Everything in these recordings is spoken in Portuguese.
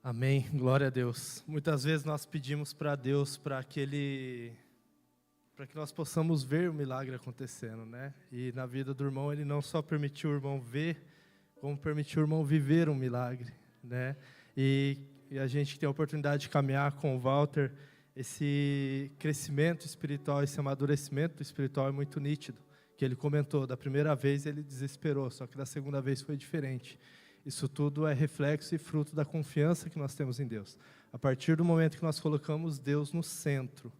Amém, glória a Deus. Muitas vezes nós pedimos para Deus para que nós possamos ver o milagre acontecendo, né? E na vida do irmão, Ele não só permitiu o irmão ver, como permitiu o irmão viver um milagre, né? E a gente tem a oportunidade de caminhar com o Walter, esse crescimento espiritual, esse amadurecimento espiritual é muito nítido, que ele comentou, da primeira vez ele desesperou, só que da segunda vez foi diferente. Isso tudo é reflexo e fruto da confiança que nós temos em Deus. A partir do momento que nós colocamos Deus no centro,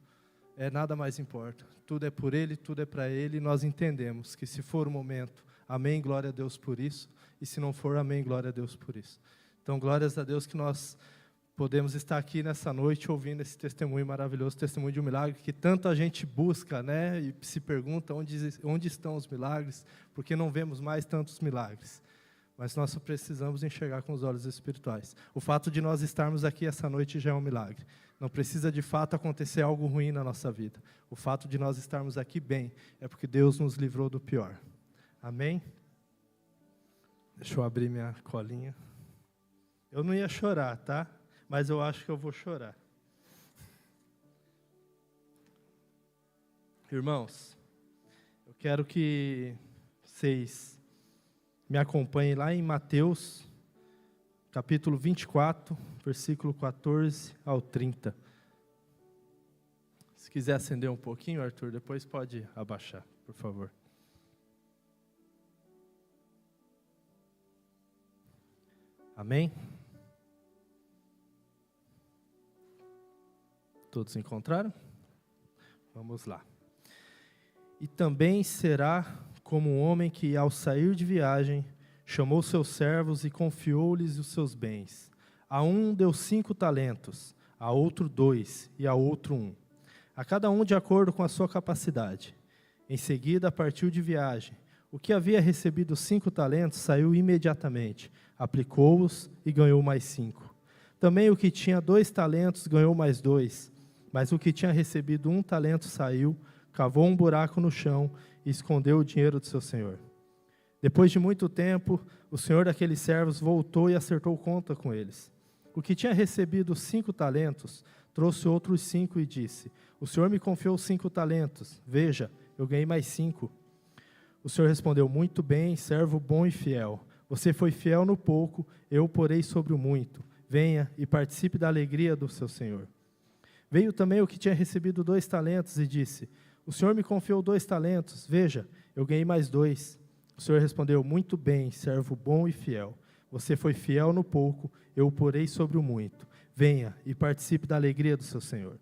nada mais importa. Tudo é por Ele, tudo é para Ele, e nós entendemos que se for o momento, amém, glória a Deus por isso, e se não for, amém, glória a Deus por isso. Então, glórias a Deus que nós podemos estar aqui nessa noite ouvindo esse testemunho maravilhoso, testemunho de um milagre que tanta gente busca, né? E se pergunta onde estão os milagres, porque não vemos mais tantos milagres. Mas nós só precisamos enxergar com os olhos espirituais. O fato de nós estarmos aqui essa noite já é um milagre. Não precisa de fato acontecer algo ruim na nossa vida. O fato de nós estarmos aqui bem é porque Deus nos livrou do pior. Amém? Deixa eu abrir minha colinha. Eu não ia chorar, tá? Mas eu acho que eu vou chorar. Irmãos, eu quero que vocês me acompanhem lá em Mateus, capítulo 24, versículo 14 ao 30. Se quiser acender um pouquinho, Arthur, depois pode abaixar, por favor. Amém? Todos encontraram? Vamos lá. E também será como um homem que, ao sair de viagem, chamou seus servos e confiou-lhes os seus bens. A um deu 5 talentos, a outro 2 e a outro 1. A cada um de acordo com a sua capacidade. Em seguida, partiu de viagem. O que havia recebido 5 talentos saiu imediatamente, aplicou-os e ganhou mais 5. Também o que tinha 2 talentos ganhou mais 2. Mas o que tinha recebido 1 talento saiu, cavou um buraco no chão e escondeu o dinheiro do seu senhor. Depois de muito tempo, o senhor daqueles servos voltou e acertou conta com eles. O que tinha recebido 5 talentos, trouxe outros 5 e disse, o senhor me confiou 5 talentos, veja, eu ganhei mais 5. O senhor respondeu, muito bem, servo bom e fiel. Você foi fiel no pouco, eu o porei sobre o muito. Venha e participe da alegria do seu senhor. Veio também o que tinha recebido 2 talentos e disse, o senhor me confiou 2 talentos, veja, eu ganhei mais 2. O senhor respondeu, muito bem, servo bom e fiel. Você foi fiel no pouco, eu o porei sobre o muito. Venha e participe da alegria do seu senhor.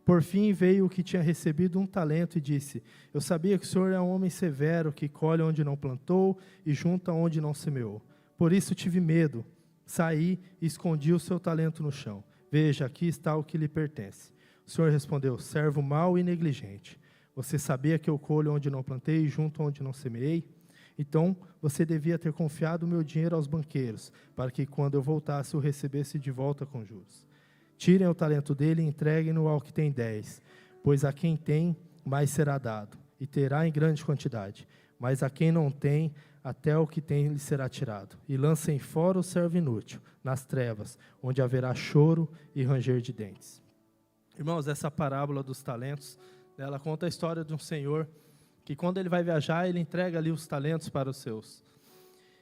Por fim veio o que tinha recebido 1 talento e disse, eu sabia que o senhor é um homem severo, que colhe onde não plantou e junta onde não semeou. Por isso tive medo, saí e escondi o seu talento no chão. Veja, aqui está o que lhe pertence. O senhor respondeu, servo mau e negligente. Você sabia que eu colho onde não plantei e junto onde não semeei? Então, você devia ter confiado o meu dinheiro aos banqueiros, para que quando eu voltasse, o recebesse de volta com juros. Tirem o talento dele e entreguem-no ao que tem 10, pois a quem tem, mais será dado, e terá em grande quantidade. Mas a quem não tem, até o que tem lhe será tirado. E lancem fora o servo inútil, nas trevas, onde haverá choro e ranger de dentes. Irmãos, essa parábola dos talentos, ela conta a história de um senhor que quando ele vai viajar, ele entrega ali os talentos para os seus.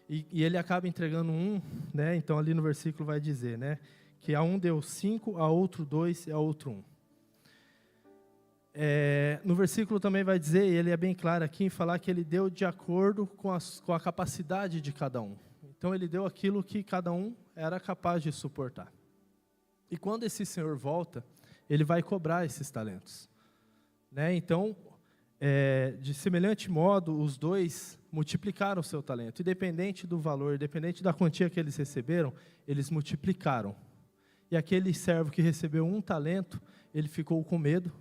E ele acaba entregando 1, né? Então ali no versículo vai dizer, né? Que a um deu 5, a outro 2 e a outro 1. No versículo também vai dizer, e ele é bem claro aqui em falar que ele deu de acordo com a capacidade de cada um. Então ele deu aquilo que cada um era capaz de suportar. E quando esse senhor volta, ele vai cobrar esses talentos. Né? Então, de semelhante modo, os 2 multiplicaram o seu talento. Independente do valor, independente da quantia que eles receberam, eles multiplicaram. E aquele servo que recebeu 1 talento, ele ficou com medo,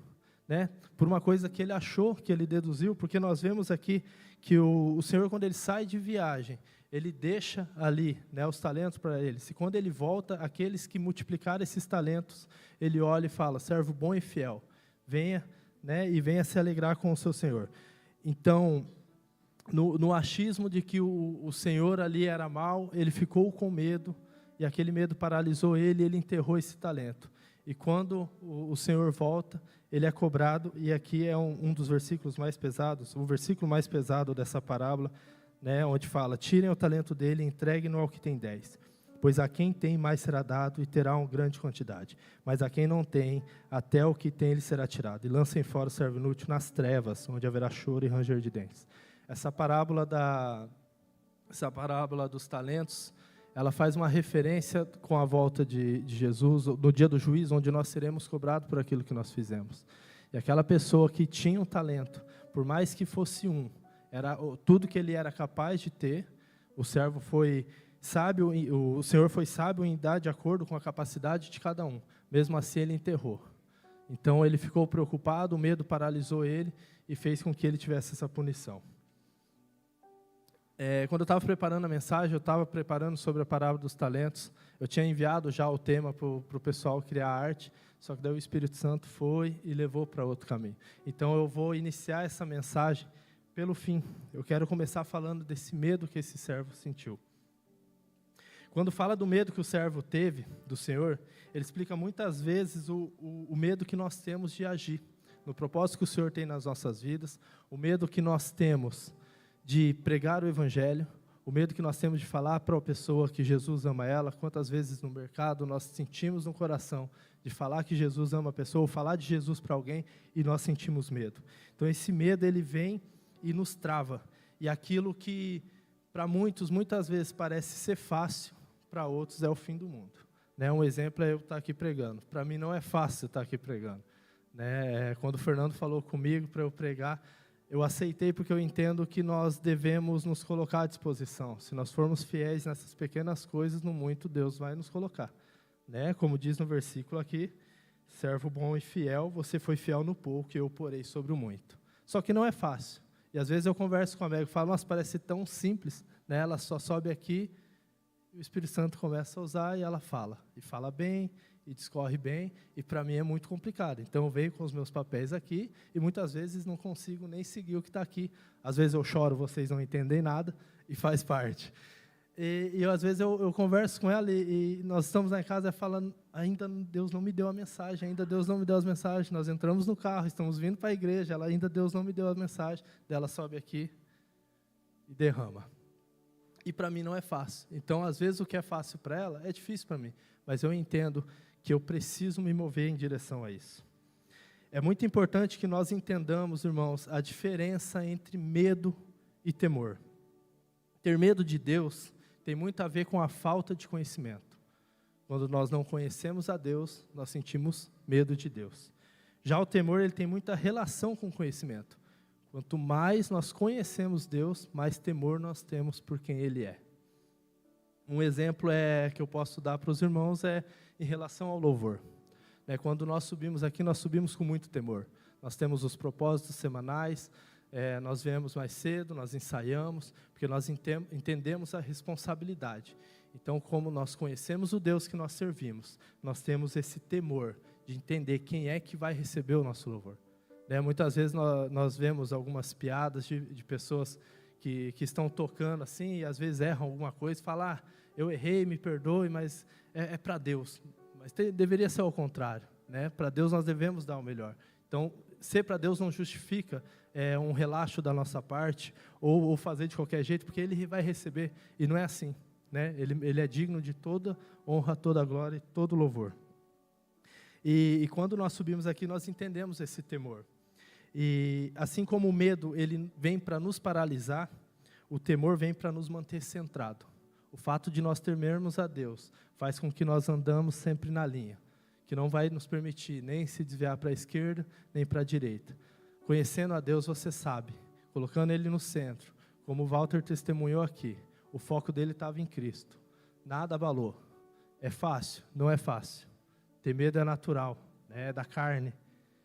né? Por uma coisa que ele achou, que ele deduziu, porque nós vemos aqui que o Senhor, quando ele sai de viagem, ele deixa ali, né, os talentos para eles. E quando ele volta, aqueles que multiplicaram esses talentos, ele olha e fala, servo bom e fiel, venha, né, e venha se alegrar com o seu Senhor. Então, no achismo de que o Senhor ali era mau, ele ficou com medo e aquele medo paralisou ele, e ele enterrou esse talento. E quando o Senhor volta, ele é cobrado, e aqui é um dos versículos mais pesados, o versículo mais pesado dessa parábola, né, onde fala: tirem o talento dele e entreguem-no ao que tem 10. Pois a quem tem mais será dado e terá uma grande quantidade. Mas a quem não tem, até o que tem lhe será tirado. E lancem fora o servo inútil nas trevas, onde haverá choro e ranger de dentes. Essa parábola dos talentos, ela faz uma referência com a volta de Jesus, no dia do juízo, onde nós seremos cobrados por aquilo que nós fizemos. E aquela pessoa que tinha um talento, por mais que fosse era tudo que ele era capaz de ter, o servo foi sábio, o Senhor foi sábio em dar de acordo com a capacidade de cada um. Mesmo assim, ele enterrou. Então, ele ficou preocupado, o medo paralisou ele e fez com que ele tivesse essa punição. Quando eu estava preparando a mensagem, eu estava preparando sobre a parábola dos talentos. Eu tinha enviado já o tema para o pessoal criar arte, só que daí o Espírito Santo foi e levou para outro caminho. Então, eu vou iniciar essa mensagem pelo fim. Eu quero começar falando desse medo que esse servo sentiu. Quando fala do medo que o servo teve do Senhor, ele explica muitas vezes o medo que nós temos de agir, no propósito que o Senhor tem nas nossas vidas, o medo que nós temos de pregar o Evangelho, o medo que nós temos de falar para a pessoa que Jesus ama ela. Quantas vezes no mercado nós sentimos no coração de falar que Jesus ama a pessoa, ou falar de Jesus para alguém, e nós sentimos medo. Então esse medo, ele vem e nos trava, e aquilo que para muitos, muitas vezes parece ser fácil, para outros é o fim do mundo. Né? Um exemplo é eu estar aqui pregando. Para mim não é fácil estar aqui pregando. Né? Quando o Fernando falou comigo para eu pregar, eu aceitei porque eu entendo que nós devemos nos colocar à disposição. Se nós formos fiéis nessas pequenas coisas, no muito Deus vai nos colocar. Né? Como diz no versículo aqui, servo bom e fiel, você foi fiel no pouco, eu porei sobre o muito. Só que não é fácil. E às vezes eu converso com a Meg e falo: nossa, parece tão simples. Né? Ela só sobe aqui, o Espírito Santo começa a usar e ela fala. E fala bem, e discorre bem, e para mim é muito complicado. Então eu venho com os meus papéis aqui, e muitas vezes não consigo nem seguir o que está aqui. Às vezes eu choro, vocês não entendem nada, e faz parte. E às vezes eu converso com ela, e nós estamos lá em casa falando: ainda Deus não me deu a mensagem, ainda Deus não me deu as mensagens. Nós entramos no carro, estamos vindo para a igreja, ainda Deus não me deu a mensagem. Ela sobe aqui e derrama. E para mim não é fácil. Então, às vezes, o que é fácil para ela é difícil para mim. Mas eu entendo que eu preciso me mover em direção a isso. É muito importante que nós entendamos, irmãos, a diferença entre medo e temor. Ter medo de Deus tem muito a ver com a falta de conhecimento. Quando nós não conhecemos a Deus, nós sentimos medo de Deus. Já o temor, ele tem muita relação com o conhecimento. Quanto mais nós conhecemos Deus, mais temor nós temos por quem Ele é. Um exemplo que eu posso dar para os irmãos é em relação ao louvor. Quando nós subimos aqui, nós subimos com muito temor. Nós temos os propósitos semanais, nós viemos mais cedo, nós ensaiamos, porque nós entendemos a responsabilidade. Então, como nós conhecemos o Deus que nós servimos, nós temos esse temor de entender quem é que vai receber o nosso louvor. Muitas vezes nós vemos algumas piadas de pessoas que estão tocando assim, e às vezes erram alguma coisa, e falam: eu errei, me perdoe, mas é para Deus. Mas deveria ser ao contrário. Para Deus nós devemos dar o melhor. Então, ser para Deus não justifica um relaxo da nossa parte, ou fazer de qualquer jeito, porque Ele vai receber, e não é assim. Ele é digno de toda honra, toda glória e todo louvor. E quando nós subimos aqui, nós entendemos esse temor. E assim como o medo ele vem para nos paralisar, o temor vem para nos manter centrado. O fato de nós temermos a Deus faz com que nós andamos sempre na linha, que não vai nos permitir nem se desviar para a esquerda, nem para a direita. Conhecendo a Deus, você sabe, colocando Ele no centro, como o Walter testemunhou aqui, o foco dele estava em Cristo. Nada abalou. É fácil? Não é fácil. Ter medo é natural, é da carne.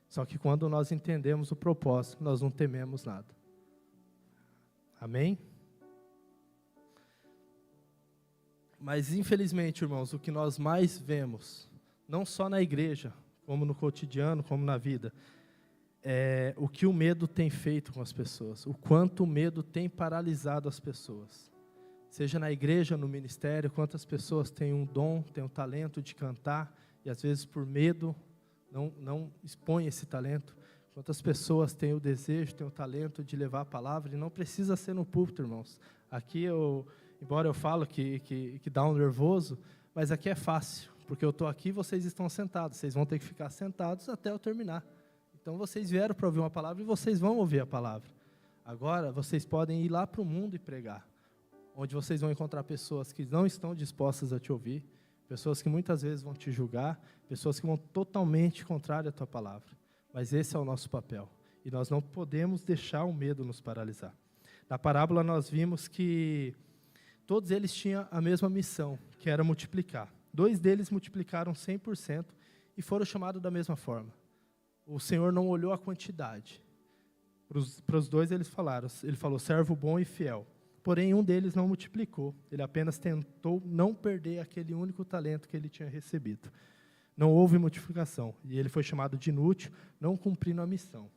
Só que quando nós entendemos o propósito, nós não tememos nada. Amém? Mas infelizmente, irmãos, o que nós mais vemos, não só na igreja, como no cotidiano, como na vida, é o que o medo tem feito com as pessoas, o quanto o medo tem paralisado as pessoas. seja na igreja, no ministério, quantas pessoas têm um dom, têm um talento de cantar, e às vezes por medo não expõem esse talento. Quantas pessoas têm o desejo, têm o talento de levar a palavra, e não precisa ser no púlpito, irmãos. Aqui, embora eu falo que dá um nervoso, mas aqui é fácil, porque eu estou aqui e vocês estão sentados, vocês vão ter que ficar sentados até eu terminar. Então, vocês vieram para ouvir uma palavra e vocês vão ouvir a palavra. Agora, vocês podem ir lá para o mundo e pregar, onde vocês vão encontrar pessoas que não estão dispostas a te ouvir, pessoas que muitas vezes vão te julgar, pessoas que vão totalmente contrário à tua palavra. Mas esse é o nosso papel, e nós não podemos deixar o medo nos paralisar. Na parábola nós vimos que todos eles tinham a mesma missão, que era multiplicar. 2 deles multiplicaram 100% e foram chamados da mesma forma. O Senhor não olhou a quantidade. Para os 2 ele falou, servo bom e fiel. Porém, um deles não multiplicou. Ele apenas tentou não perder aquele único talento que ele tinha recebido. Não houve multiplicação. E ele foi chamado de inútil, não cumprindo a missão.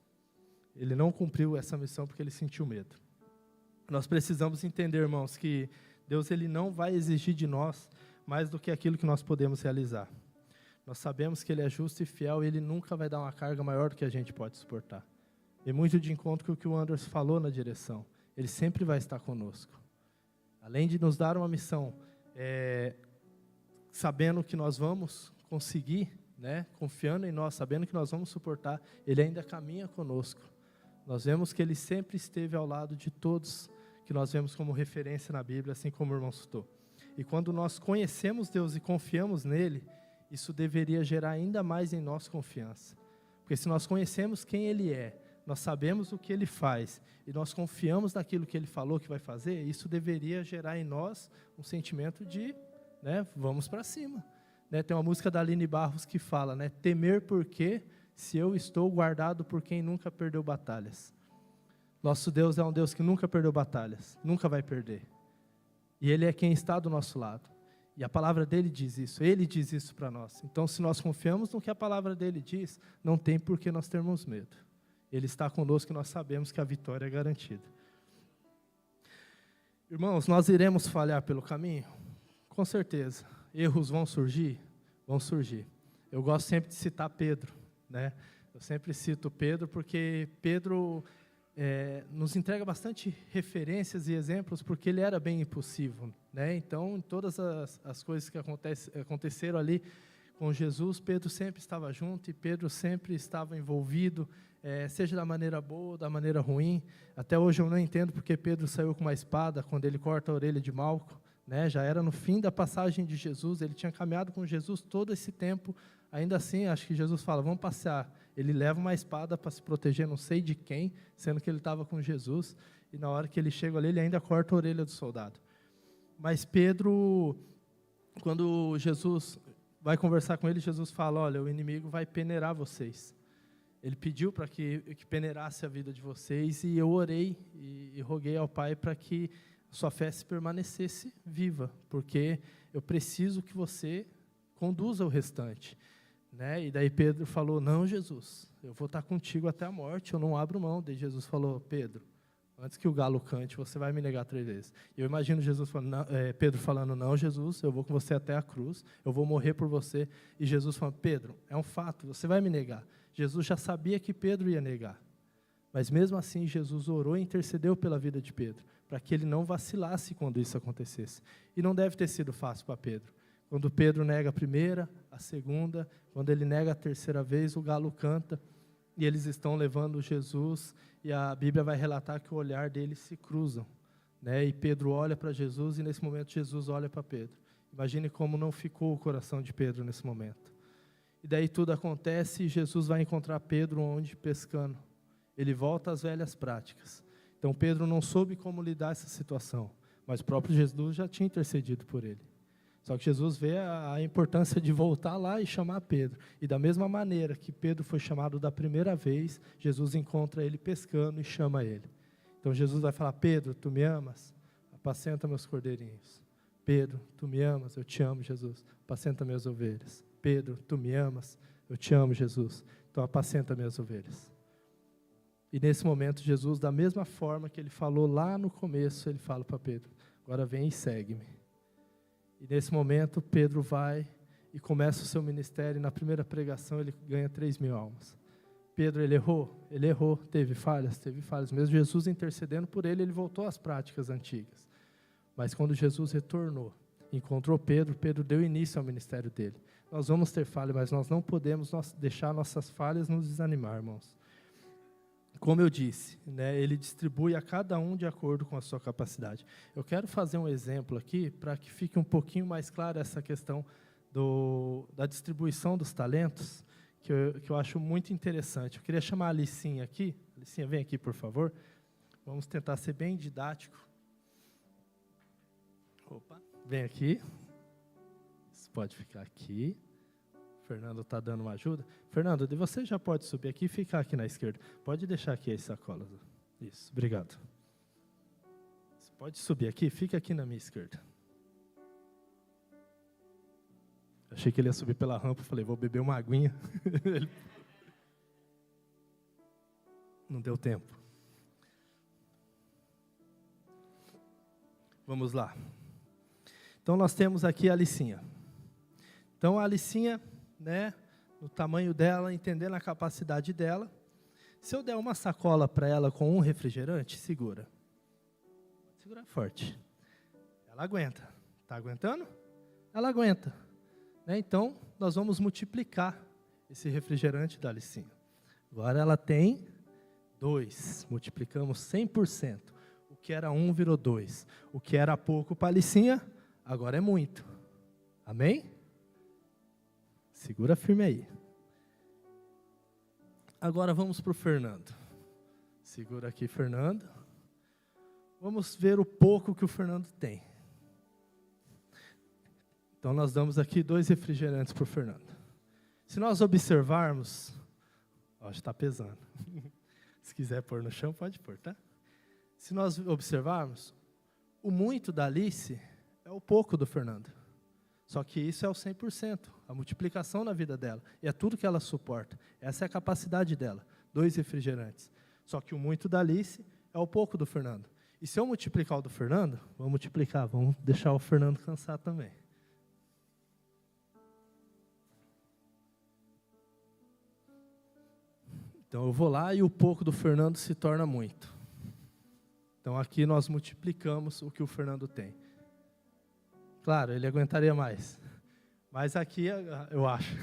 Ele não cumpriu essa missão porque ele sentiu medo. Nós precisamos entender, irmãos, que Deus ele não vai exigir de nós mais do que aquilo que nós podemos realizar. Nós sabemos que Ele é justo e fiel e Ele nunca vai dar uma carga maior do que a gente pode suportar. E muito de encontro com o que o Anderson falou na direção. Ele sempre vai estar conosco. Além de nos dar uma missão, sabendo que nós vamos conseguir, confiando em nós, sabendo que nós vamos suportar, Ele ainda caminha conosco. Nós vemos que Ele sempre esteve ao lado de todos que nós vemos como referência na Bíblia, assim como o irmão citou. E quando nós conhecemos Deus e confiamos nele, isso deveria gerar ainda mais em nós confiança. Porque se nós conhecemos quem Ele é, nós sabemos o que Ele faz, e nós confiamos naquilo que Ele falou que vai fazer, isso deveria gerar em nós um sentimento de, vamos para cima. Tem uma música da Aline Barros que fala, temer porque se eu estou guardado por quem nunca perdeu batalhas. Nosso Deus é um Deus que nunca perdeu batalhas, nunca vai perder. E Ele é quem está do nosso lado. E a palavra dele diz isso, Ele diz isso para nós. Então, se nós confiamos no que a palavra dele diz, não tem por que nós termos medo. Ele está conosco e nós sabemos que a vitória é garantida. Irmãos, nós iremos falhar pelo caminho? Com certeza. Erros vão surgir? Vão surgir. Eu gosto sempre de citar Pedro, Eu sempre cito Pedro porque Pedro nos entrega bastante referências e exemplos porque ele era bem impulsivo, Então, em todas as coisas que aconteceram ali com Jesus, Pedro sempre estava junto e Pedro sempre estava envolvido, seja da maneira boa ou da maneira ruim. Até hoje eu não entendo porque Pedro saiu com uma espada quando ele corta a orelha de Malco, Já era no fim da passagem de Jesus, ele tinha caminhado com Jesus todo esse tempo. Ainda assim, acho que Jesus fala, vamos passear. Ele leva uma espada para se proteger, não sei de quem, sendo que ele estava com Jesus. E na hora que ele chega ali, ele ainda corta a orelha do soldado. Mas Pedro, quando Jesus vai conversar com ele, Jesus fala, olha, o inimigo vai peneirar vocês. Ele pediu para que peneirasse a vida de vocês, e eu orei e roguei ao Pai para que sua fé se permanecesse viva, porque eu preciso que você conduza o restante. E daí Pedro falou, não, Jesus, eu vou estar contigo até a morte, eu não abro mão. Daí Jesus falou, Pedro, antes que o galo cante, você vai me negar 3 vezes. E eu imagino Pedro falando, não, Jesus, eu vou com você até a cruz, eu vou morrer por você. E Jesus falando, Pedro, é um fato, você vai me negar. Jesus já sabia que Pedro ia negar. Mas mesmo assim, Jesus orou e intercedeu pela vida de Pedro, para que ele não vacilasse quando isso acontecesse. E não deve ter sido fácil para Pedro. Quando Pedro nega a primeira, a segunda, quando ele nega a terceira vez, o galo canta, e eles estão levando Jesus, e a Bíblia vai relatar que o olhar deles se cruzam, E Pedro olha para Jesus, e nesse momento Jesus olha para Pedro. Imagine como não ficou o coração de Pedro nesse momento. E daí tudo acontece, e Jesus vai encontrar Pedro onde? Pescando. Ele volta às velhas práticas. Então Pedro não soube como lidar essa situação, mas o próprio Jesus já tinha intercedido por ele. Só que Jesus vê a importância de voltar lá e chamar Pedro. E da mesma maneira que Pedro foi chamado da primeira vez, Jesus encontra ele pescando e chama ele. Então Jesus vai falar, Pedro, tu me amas? Apacenta meus cordeirinhos. Pedro, tu me amas? Eu te amo, Jesus. Apacenta minhas ovelhas. Pedro, tu me amas? Eu te amo, Jesus. Então apacenta minhas ovelhas. E nesse momento Jesus, da mesma forma que ele falou lá no começo, ele fala para Pedro, Agora vem e segue-me. E nesse momento, Pedro vai e começa o seu ministério. E na primeira pregação, ele ganha 3.000 almas. Pedro, ele errou, teve falhas. Mesmo Jesus intercedendo por ele, ele voltou às práticas antigas. Mas quando Jesus retornou, encontrou Pedro, Pedro deu início ao ministério dele. Nós vamos ter falhas, mas nós não podemos deixar nossas falhas nos desanimar, irmãos. Como eu disse, né, ele distribui a cada um de acordo com a sua capacidade. Eu quero fazer um exemplo aqui, para que fique um pouquinho mais clara essa questão da distribuição dos talentos, que eu acho muito interessante. Eu queria chamar a Alicinha aqui. Alicinha, vem aqui, por favor. Vamos tentar ser bem didático. Opa, vem aqui. Você pode ficar aqui. O Fernando está dando uma ajuda. Fernando, você já pode subir aqui e ficar aqui na esquerda. Pode deixar aqui as sacolas. Isso, obrigado. Você pode subir aqui, fica aqui na minha esquerda. Achei que ele ia subir pela rampa, falei, vou beber uma aguinha. Não deu tempo. Vamos lá. Então, nós temos aqui a Alicinha. Então, a Alicinha, né, no tamanho dela, entendendo a capacidade dela, se eu der uma sacola para ela com um refrigerante, segura. Segura forte. Ela aguenta. Está aguentando? Ela aguenta. Né? Então, nós vamos multiplicar esse refrigerante da Alicinha. Agora ela tem 2. Multiplicamos 100%. O que era 1 virou 2. O que era pouco para a Alicinha, agora é muito. Amém? Segura firme aí. Agora vamos para o Fernando. Segura aqui, Fernando. Vamos ver o pouco que o Fernando tem. Então, nós damos aqui 2 refrigerantes para o Fernando. Se nós observarmos, ó, está pesando. Se quiser pôr no chão, pode pôr, tá? Se nós observarmos, o muito da Alice é o pouco do Fernando. Só que isso é o 100%, a multiplicação na vida dela. E é tudo que ela suporta. Essa é a capacidade dela, 2 refrigerantes. Só que o muito da Alice é o pouco do Fernando. E se eu multiplicar o do Fernando, vamos multiplicar, vamos deixar o Fernando cansar também. Então eu vou lá e o pouco do Fernando se torna muito. Então aqui nós multiplicamos o que o Fernando tem. Claro, ele aguentaria mais. Mas aqui, eu acho,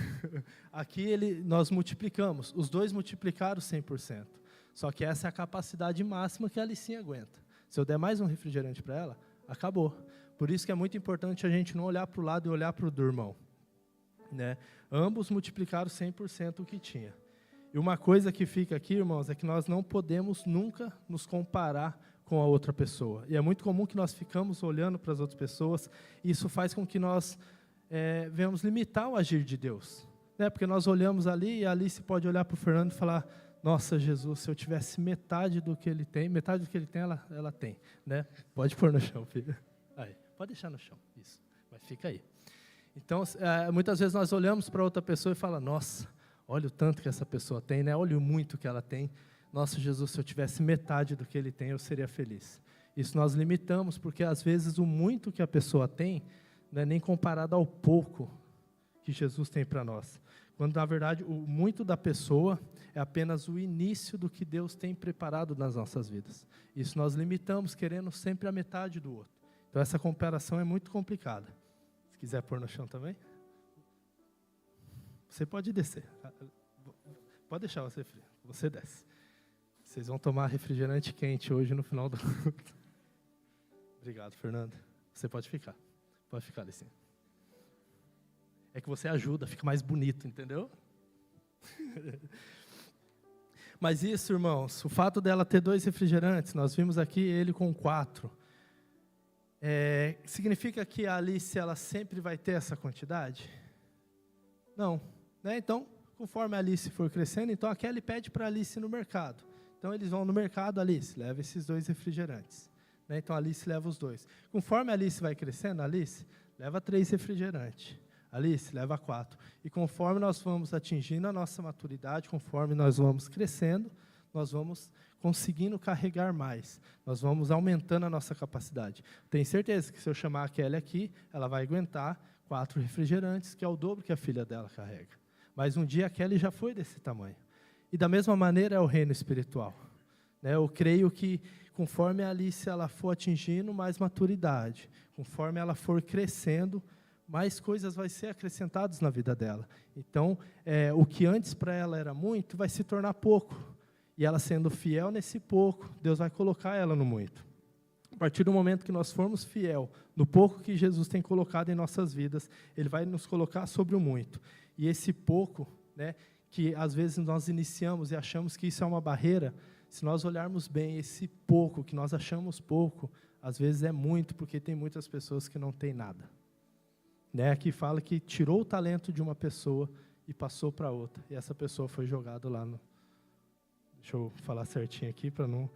aqui nós multiplicamos. Os 2 multiplicaram 100%. Só que essa é a capacidade máxima que a Alicinha aguenta. Se eu der mais um refrigerante para ela, acabou. Por isso que é muito importante a gente não olhar para o lado e olhar para o do irmão. Né? Ambos multiplicaram 100% o que tinha. E uma coisa que fica aqui, irmãos, é que nós não podemos nunca nos comparar com a outra pessoa. E é muito comum que nós ficamos olhando para as outras pessoas, e isso faz com que nós venhamos limitar o agir de Deus. Né? Porque nós olhamos ali, e ali se pode olhar para o Fernando e falar, nossa, Jesus, se eu tivesse metade do que ele tem, ela tem. Né? Pode pôr no chão, filho. Aí, pode deixar no chão, isso, mas fica aí. Então, muitas vezes nós olhamos para outra pessoa e falamos, nossa, olha o tanto que essa pessoa tem, né? Olha o muito que ela tem. Nossa, Jesus, se eu tivesse metade do que ele tem, eu seria feliz. Isso nós limitamos, porque às vezes o muito que a pessoa tem não é nem comparado ao pouco que Jesus tem para nós. Quando, na verdade, o muito da pessoa é apenas o início do que Deus tem preparado nas nossas vidas. Isso nós limitamos, querendo sempre a metade do outro. Então, essa comparação é muito complicada. Se quiser pôr no chão também. Você pode descer. Pode deixar você frio. Você desce. Vocês vão tomar refrigerante quente hoje no final do culto. Obrigado, Fernando. Você pode ficar. Pode ficar, Alicinha. É que você ajuda, fica mais bonito, entendeu? Mas isso, irmãos, o fato dela ter 2 refrigerantes, nós vimos aqui ele com 4. Significa que a Alice ela sempre vai ter essa quantidade? Não. Né? Então, conforme a Alice for crescendo, então a Kelly pede para a Alice no mercado. Então, eles vão no mercado, Alice, leva esses 2 refrigerantes. Né? Então, a Alice leva os 2. Conforme a Alice vai crescendo, a Alice leva 3 refrigerantes. Alice leva 4. E conforme nós vamos atingindo a nossa maturidade, conforme nós vamos crescendo, nós vamos conseguindo carregar mais. Nós vamos aumentando a nossa capacidade. Tenho certeza que se eu chamar a Kelly aqui, ela vai aguentar 4 refrigerantes, que é o dobro que a filha dela carrega. Mas um dia a Kelly já foi desse tamanho. E da mesma maneira é o reino espiritual. Eu creio que conforme a Alice ela for atingindo mais maturidade, conforme ela for crescendo, mais coisas vai ser acrescentadas na vida dela. Então, o que antes para ela era muito, vai se tornar pouco. E ela sendo fiel nesse pouco, Deus vai colocar ela no muito. A partir do momento que nós formos fiel no pouco que Jesus tem colocado em nossas vidas, Ele vai nos colocar sobre o muito. E esse pouco, que às vezes nós iniciamos e achamos que isso é uma barreira, se nós olharmos bem, esse pouco que nós achamos pouco, às vezes é muito, porque tem muitas pessoas que não têm nada. Aqui fala que tirou o talento de uma pessoa e passou para outra. E essa pessoa foi jogada lá no... Deixa eu falar certinho aqui, para não...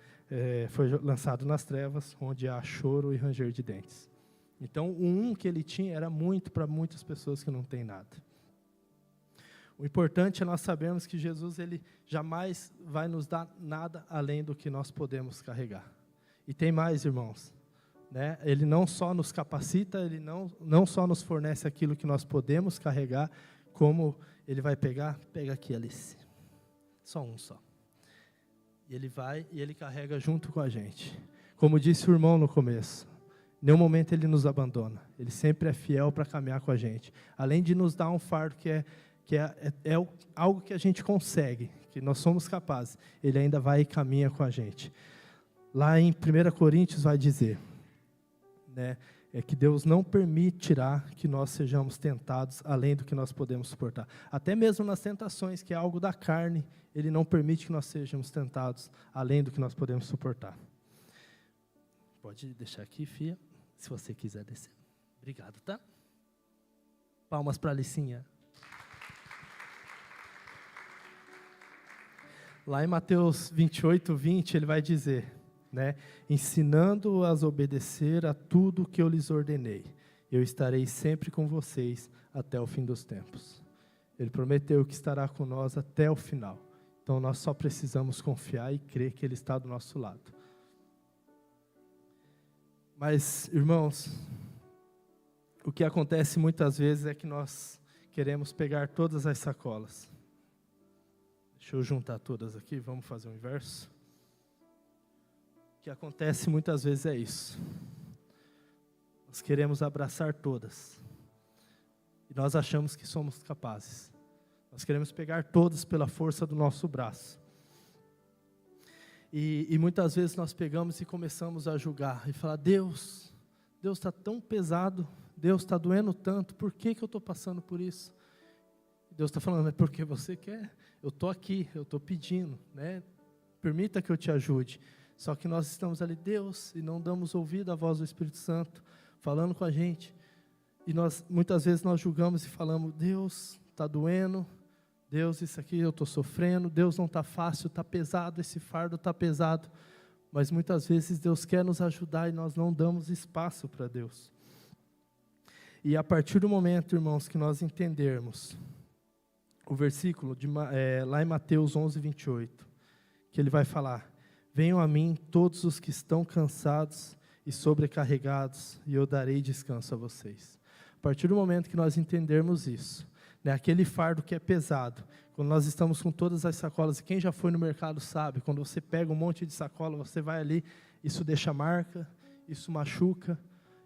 foi lançado nas trevas, onde há choro e ranger de dentes. Então, o que ele tinha era muito para muitas pessoas que não têm nada. O importante é nós sabermos que Jesus ele jamais vai nos dar nada além do que nós podemos carregar. E tem mais, irmãos. Ele não só nos capacita, Ele não só nos fornece aquilo que nós podemos carregar, como Ele vai pega aqui, Alice. Só. E Ele vai e Ele carrega junto com a gente. Como disse o irmão no começo, em nenhum momento Ele nos abandona. Ele sempre é fiel para caminhar com a gente. Além de nos dar um fardo que é algo que a gente consegue, que nós somos capazes, Ele ainda vai e caminha com a gente. Lá em 1 Coríntios vai dizer, é que Deus não permitirá que nós sejamos tentados além do que nós podemos suportar. Até mesmo nas tentações, que é algo da carne, Ele não permite que nós sejamos tentados além do que nós podemos suportar. Pode deixar aqui, filha, se você quiser descer. Obrigado, tá? Palmas para a Alicinha. Lá em Mateus 28:20, ele vai dizer, ensinando-as a obedecer a tudo que eu lhes ordenei. Eu estarei sempre com vocês até o fim dos tempos. Ele prometeu que estará com nós até o final. Então nós só precisamos confiar e crer que Ele está do nosso lado. Mas, irmãos, o que acontece muitas vezes é que nós queremos pegar todas as sacolas. Deixa eu juntar todas aqui, vamos fazer o inverso. O que acontece muitas vezes é isso. Nós queremos abraçar todas. E nós achamos que somos capazes. Nós queremos pegar todas pela força do nosso braço. E muitas vezes nós pegamos e começamos a julgar. E falar, Deus está tão pesado. Deus está doendo tanto. Por que eu estou passando por isso? Deus está falando, é porque você quer. Eu estou aqui, eu estou pedindo. Permita que eu te ajude. Só que nós estamos ali, Deus, e não damos ouvido à voz do Espírito Santo, falando com a gente. E muitas vezes nós julgamos e falamos, Deus, está doendo, Deus, isso aqui eu estou sofrendo, Deus não está fácil, está pesado, esse fardo está pesado. Mas muitas vezes Deus quer nos ajudar e nós não damos espaço para Deus. E a partir do momento, irmãos, que nós entendermos o versículo lá em Mateus 11:28, que ele vai falar, venham a mim todos os que estão cansados e sobrecarregados, e eu darei descanso a vocês. A partir do momento que nós entendermos isso, aquele fardo que é pesado, quando nós estamos com todas as sacolas, e quem já foi no mercado sabe, quando você pega um monte de sacola, você vai ali, isso deixa marca, isso machuca,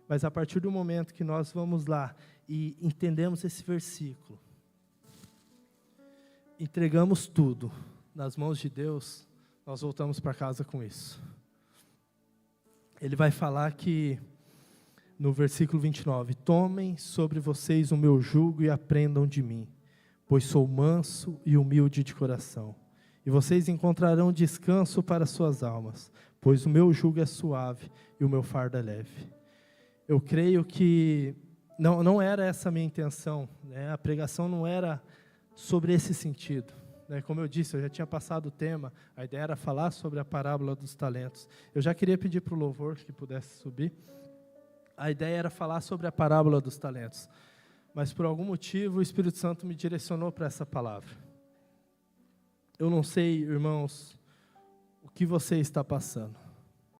mas a partir do momento que nós vamos lá e entendemos esse versículo, entregamos tudo nas mãos de Deus, nós voltamos para casa com isso. Ele vai falar que, no versículo 29, tomem sobre vocês o meu jugo e aprendam de mim, pois sou manso e humilde de coração. E vocês encontrarão descanso para suas almas, pois o meu jugo é suave e o meu fardo é leve. Eu creio que não era essa a minha intenção, a pregação não era sobre esse sentido. Como eu disse, eu já tinha passado o tema, a ideia era falar sobre a parábola dos talentos. Eu já queria pedir para o louvor que pudesse subir. A ideia era falar sobre a parábola dos talentos. Mas por algum motivo o Espírito Santo me direcionou para essa palavra. Eu não sei, irmãos, que você está passando.